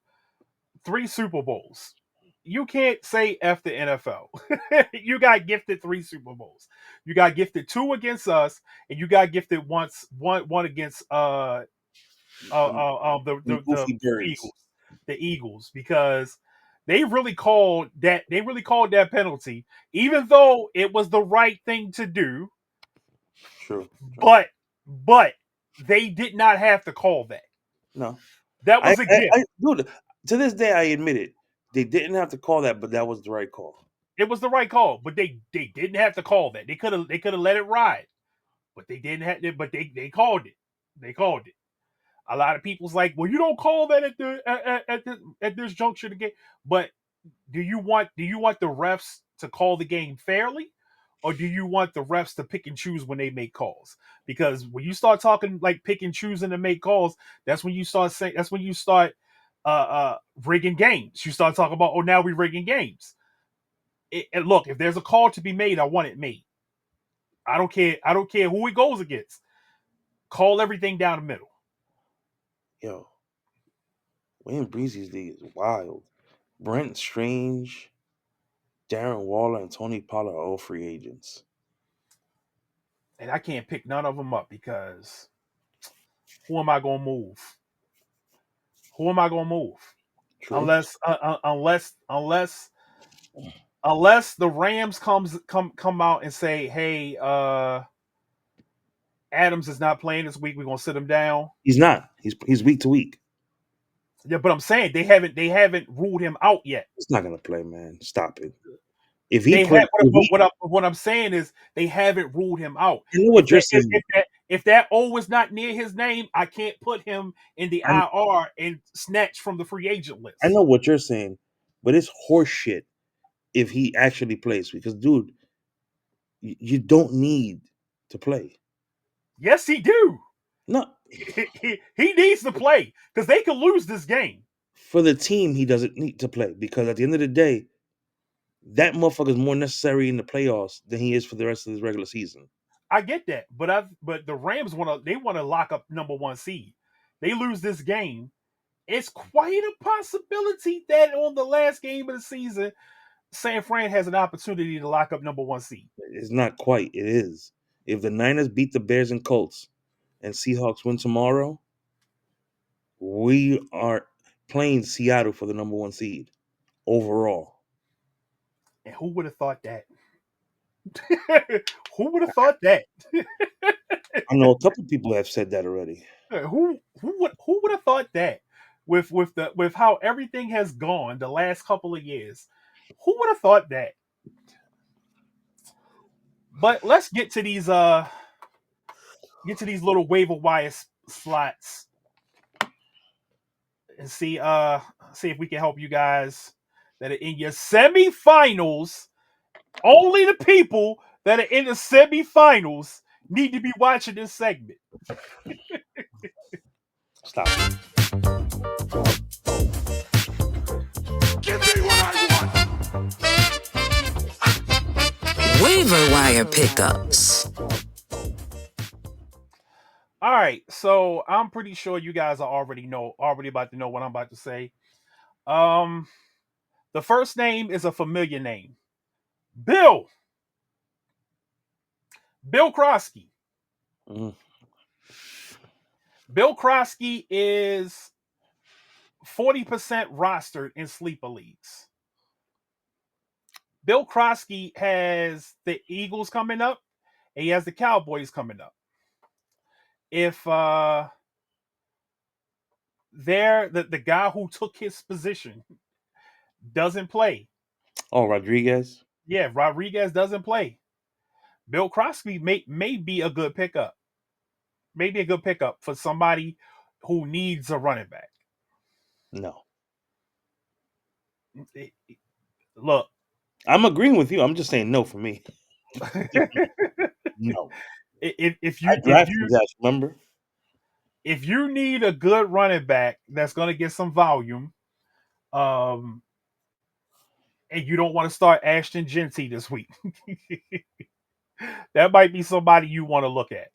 3 Super Bowls. You can't say F the NFL. You got gifted 3 Super Bowls. You got gifted 2 against us, and you got gifted one against the Goofy birds. Eagles. The Eagles, because they really called that penalty, even though it was the right thing to do, True. but they did not have to call that. No, That was a gift. dude, To this day, I admit it. They didn't have to call that, but that was the right call. It was the right call, but they didn't have to call that. They could have let it ride, but they didn't have to, but they called it. They called it. A lot of people's like, well, you don't call that at this juncture of the game. But do you want the refs to call the game fairly, or do you want the refs to pick and choose when they make calls? Because when you start talking like pick and choosing to make calls, that's when you start saying that's when you start rigging games. You start talking about, oh, now we rigging games. And look, if there's a call to be made, I want it made. I don't care. I don't care who it goes against. Call everything down the middle. Yo, Wayne Breezy's league is wild. Brent Strange, Darren Waller, and Tony Pollard are all free agents. And I can't pick none of them up because who am I gonna move? Who am I gonna move? True. Unless the Rams come out and say, hey, Adams is not playing this week, we're gonna sit him down. He's not. He's week to week. Yeah, but I'm saying they haven't ruled him out yet. He's not gonna play, man. Stop it. If he They plays, have what I'm saying is they haven't ruled him out. I know what you're saying. If that O is not near his name, I can't put him in the IR and snatch from the free agent list. I know what you're saying, but it's horseshit if he actually plays because, dude, you don't need to play. Yes, he do. No, he needs to play because they could lose this game. for the team, he doesn't need to play because at the end of the day, that motherfucker is more necessary in the playoffs than he is for the rest of his regular season. I get that, but the Rams want to lock up number one seed. They lose this game. It's quite a possibility that on the last game of the season, San Fran has an opportunity to lock up number one seed. It's not quite. It is. If the Niners beat the Bears and Colts and Seahawks win tomorrow, we are playing Seattle for the number one seed overall. And who would have thought that? Who would have thought that? I know a couple people have said that already. Who would have thought that? With how everything has gone the last couple of years, who would have thought that? But let's get to these little waiver wire slots and see if we can help you guys that are in your semifinals. Only the people that are in the semifinals need to be watching this segment. Stop. Give me what I want. Waiver wire pickups. All right, so I'm pretty sure you guys are already about to know what I'm about to say. The first name is a familiar name. Bill Krosky. Mm. Bill Krosky is 40% rostered in sleeper leagues. Bill Krosky has the Eagles coming up, and he has the Cowboys coming up. If the guy who took his position doesn't play. Oh, Rodriguez? Yeah, Rodriguez doesn't play. Bill Krosky may be a good pickup. Maybe a good pickup for somebody who needs a running back. No. Look. I'm agreeing with you. I'm just saying no for me. No. If you remember? If you need a good running back that's going to get some volume, and you don't want to start Ashton Genty this week, that might be somebody you want to look at.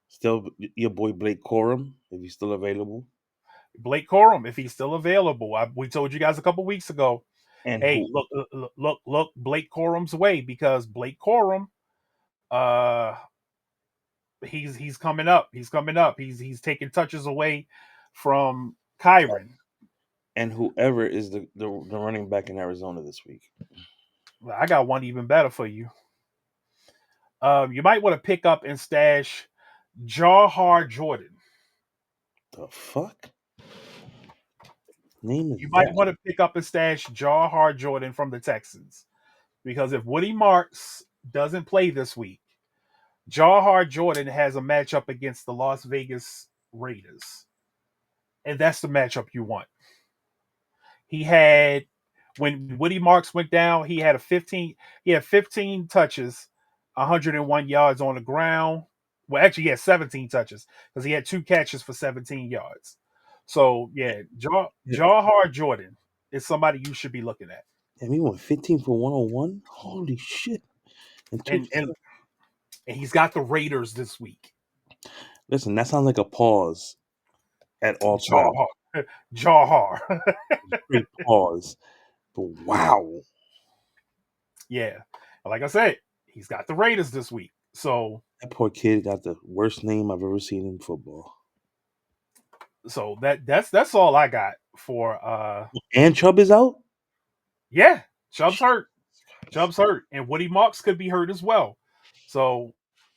Still, your boy Blake Corum, if he's still available. Blake Corum, if he's still available. We told you guys a couple weeks ago. And hey, look Blake Corum's way because Blake Corum, he's coming up. He's coming up. He's taking touches away from Kyron. And whoever is the running back in Arizona this week. Well, I got one even better for you. You might want to pick up and stash Jahar Jordan. The fuck? name is You might that? want to pick up and stash Jawhar Jordan from the Texans because if Woody Marks doesn't play this week, Jawhar Jordan has a matchup against the Las Vegas Raiders, and that's the matchup you want. He had when Woody Marks went down, he had 15 touches, 101 yards on the ground. Well, actually, he had 17 touches because he had 2 catches for 17 yards. So yeah, Yeah, Jawhar Jordan is somebody you should be looking at. and we went 15 for 101. Holy shit! And two. And and he's got the Raiders this week. Listen, that sounds like a pause at all times. Jawhar. Jawhar. Great pause. But wow. Yeah. Like I said, he's got the Raiders this week. That poor kid got the worst name I've ever seen in football. So that's all I got for And Chubb is out? yeah, Chubb's hurt. Chubb's hurt. And Woody Marks could be hurt as well. So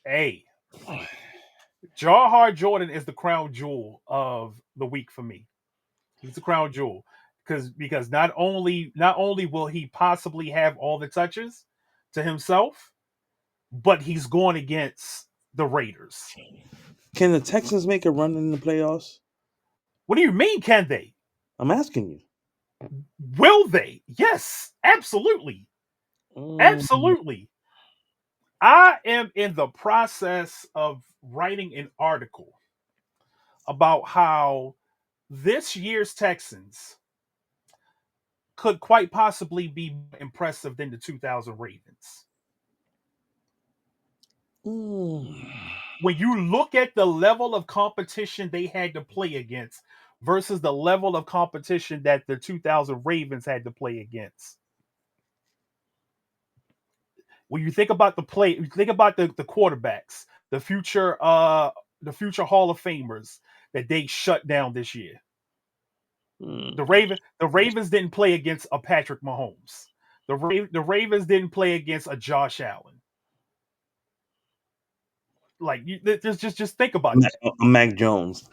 hey, Jawhar Jordan is the crown jewel of the week for me. He's the crown jewel. Because not only will he possibly have all the touches to himself, but he's going against the Raiders. Can the Texans make a run in the playoffs? What do you mean, can they? I'm asking you. Will they? Yes, absolutely. Mm, Absolutely. I am in the process of writing an article about how this year's Texans could quite possibly be more impressive than the 2000 Ravens. mm. When you look at the level of competition they had to play against versus the level of competition that the 2000 Ravens had to play against. When you think about you think about the quarterbacks, the future Hall of Famers that they shut down this year. The Ravens didn't play against a Patrick Mahomes. The Ravens didn't play against a Josh Allen. Like just think about that. Mac Jones.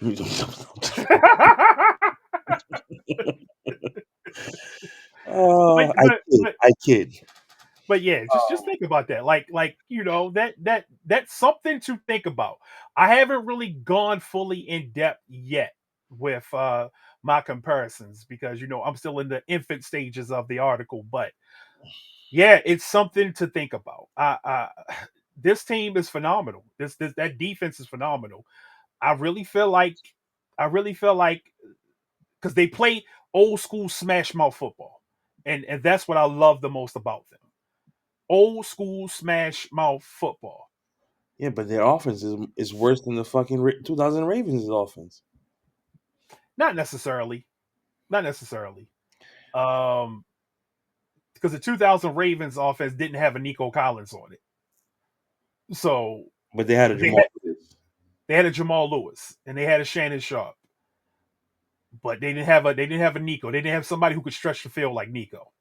but, I but kid. but I kid. but yeah, just think about that. Like that's something to think about. I haven't really gone fully in depth yet with my comparisons because I'm still in the infant stages of the article, but yeah, it's something to think about. This team is phenomenal. This that defense is phenomenal. I really feel like I really feel like because they play old school smash mouth football, and that's what I love the most about them. Old school smash mouth football. Yeah, but their offense is worse than the fucking 2000 Ravens' offense. Not necessarily. Not necessarily. Um, because the 2000 Ravens offense didn't have a Nico Collins on it. So But they had a they Jamal had, Lewis. they had a Jamal Lewis and they had a Shannon Sharp. But they didn't have a Nico. They didn't have somebody who could stretch the field like Nico.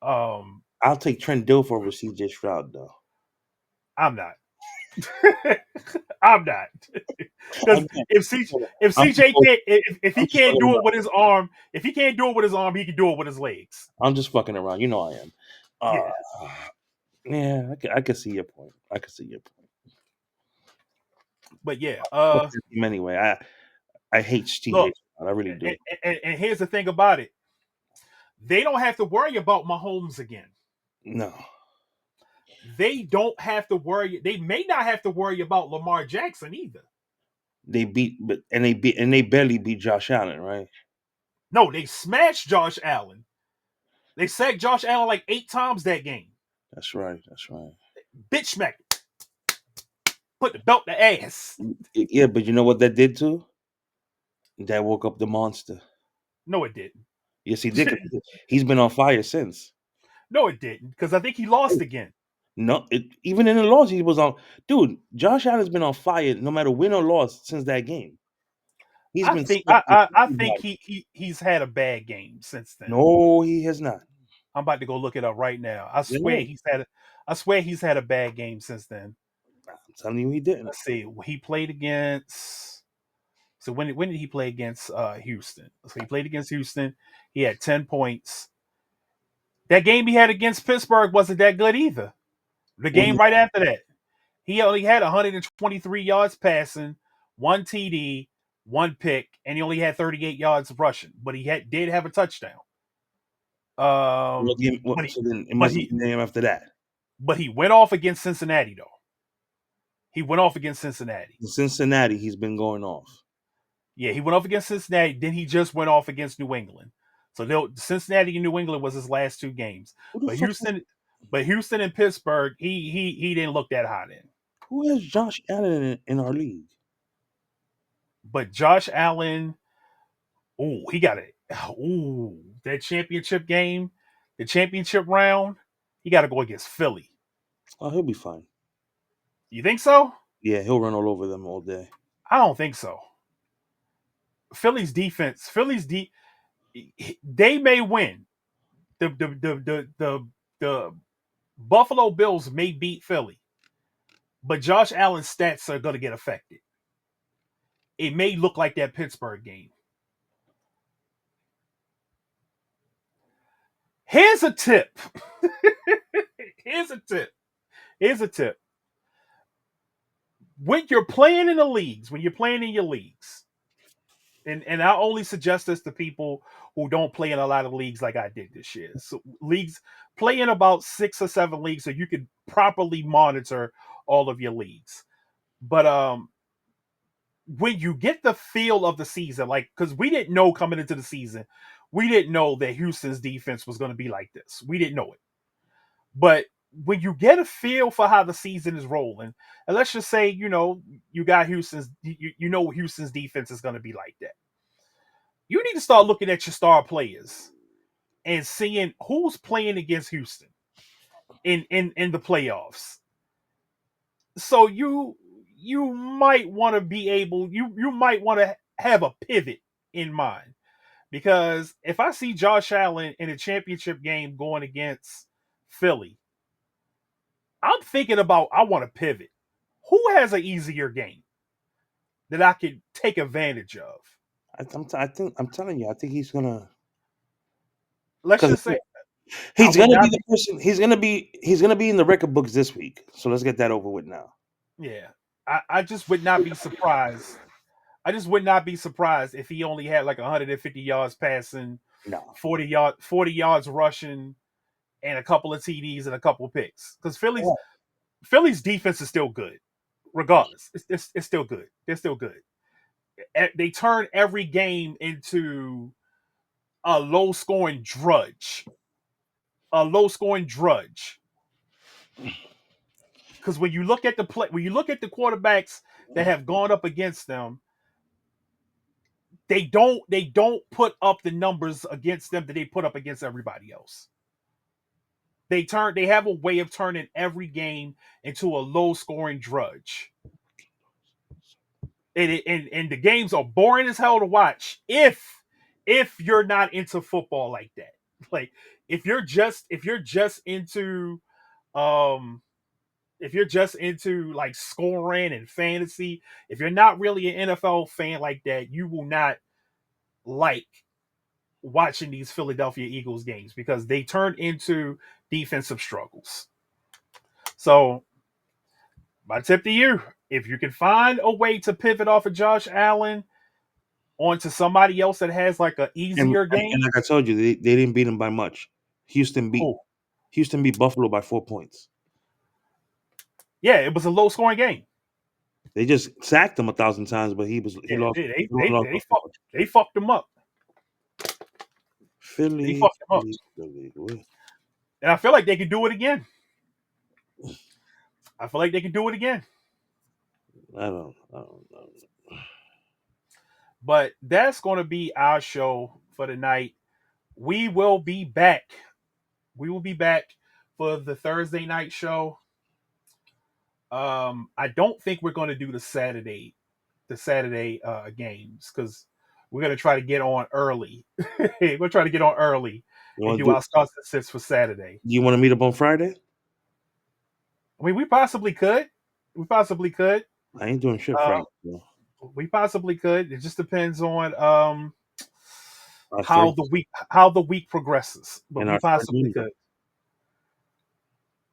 Um, I'll take Trent Dilfer over CJ Stroud, though. I'm not. I'm not. Because I'm, if I'm, CJ can't if he I'm just can't fucking do around. it with his arm, if he can't do it with his arm, he can do it with his legs. I'm just fucking around. You know I am. Yeah. Yeah, I can see your point. I can see your point. But yeah, Fuck that team anyway, I hate CJ look, Stroud. I really do. and here's the thing about it. They don't have to worry about Mahomes again. No, They don't have to worry. They may not have to worry about Lamar Jackson either. they they barely beat Josh Allen, right? No, they smashed Josh Allen. They sacked Josh Allen like 8 times that game. That's right. That's right. Bitch smack. Put the belt in the ass. Yeah, but you know what that did too? That woke up the monster. No, it didn't. Yes, he did. 'Cause he's been on fire since. No, it didn't. Because I think he lost again. No, even in the loss, he was on. Dude, Josh Allen's been on fire no matter win or loss since that game. He's I been think smoking I think everybody. he's had a bad game since then. No, he has not. I'm about to go look it up right now. I swear Yeah, he's had a bad game since then. I'm telling you, he didn't. Let's see. He played against So when did he play against Houston? So he played against Houston. He had 10 points. That game he had against Pittsburgh wasn't that good either. The game right after that, he only had 123 yards passing, one TD, one pick, and he only had 38 yards rushing. But he did have a touchdown. What game? But he So then it but must have he been the game after that. but he went off against Cincinnati though. He went off against Cincinnati. In Cincinnati, he's been going off. Yeah, he went off against Cincinnati. Then he just went off against New England. So Cincinnati and New England was his last two games. Who the But fuck? Houston and Pittsburgh, he didn't look that hot in. Who has Josh Allen in our league? But Josh Allen, he got it. That championship game, the championship round, he got to go against Philly. Oh, he'll be fine. You think so? Yeah, he'll run all over them all day. I don't think so. Philly's defense, they may win. The Buffalo Bills may beat Philly, but Josh Allen's stats are going to get affected. It may look like that Pittsburgh game. Here's a tip. Here's a tip. When you're playing in the leagues, when you're playing in your leagues, and I only suggest this to people who don't play in a lot of leagues like I did this year. So leagues, play in about 6 or 7 leagues so you can properly monitor all of your leagues. But when you get the feel of the season, like, because we didn't know coming into the season, we didn't know that Houston's defense was going to be like this. We didn't know it. But when you get a feel for how the season is rolling, and let's just say, you got Houston's defense is going to be like that. You need to start looking at your star players and seeing who's playing against Houston in the playoffs. So you might want to be able, you might want to have a pivot in mind. Because if I see Josh Allen in a championship game going against Philly, I'm thinking about, I want to pivot. Who has an easier game that I could take advantage of? I'm telling you, I think he's gonna. Let's Because just say he's gonna be the person. He's gonna be in the record books this week. So let's get that over with now. Yeah. I just would not be surprised. I just would not be surprised if he only had like 150 yards passing, No. 40 yards rushing, and a couple of TDs and a couple of picks. Because Philly's defense is still good, regardless. It's still good. They're still good. They turn every game into a low scoring drudge. Because when you look at the quarterbacks that have gone up against them, they don't put up the numbers against them that they put up against everybody else. They have a way of turning every game into a low scoring drudge. And the games are boring as hell to watch if you're not into football like that. Like if you're just into like scoring and fantasy, if you're not really an NFL fan like that, you will not like watching these Philadelphia Eagles games because they turn into defensive struggles. So my tip to you, if you can find a way to pivot off of Josh Allen onto somebody else that has like an easier game. And like I told you, they didn't beat him by much. Houston beat Buffalo by 4 points. Yeah, it was a low scoring game. They just sacked him 1,000 times, but he lost. They fucked him up. Philly. They fucked him up. And I feel like they can do it again. I don't know. But that's going to be our show for tonight. We will be back. For the Thursday night show. I don't think we're going to do the Saturday games because we're going to try to get on early. We'll try to get on early and do our starts and sits for Saturday. Do you want to meet up on Friday? I mean, we possibly could. I ain't doing shit Friday. We possibly could. It just depends on Our how first the week progresses. But and we our first possibly window. could.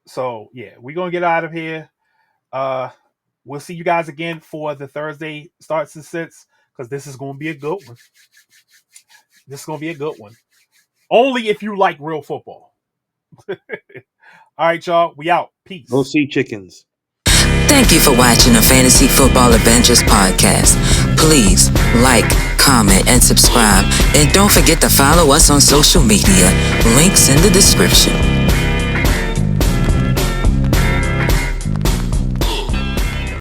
So yeah, we're gonna get out of here. Uh we'll see you guys again for the Thursday starts and sits, because this is gonna be a good one. This is gonna be a good one. Only if you like real football. All right, y'all. We out. Go Peace. see chickens. Thank you for watching the Fantasy Football Adventures podcast. Please like, comment, and subscribe. And don't forget to follow us on social media. Links in the description.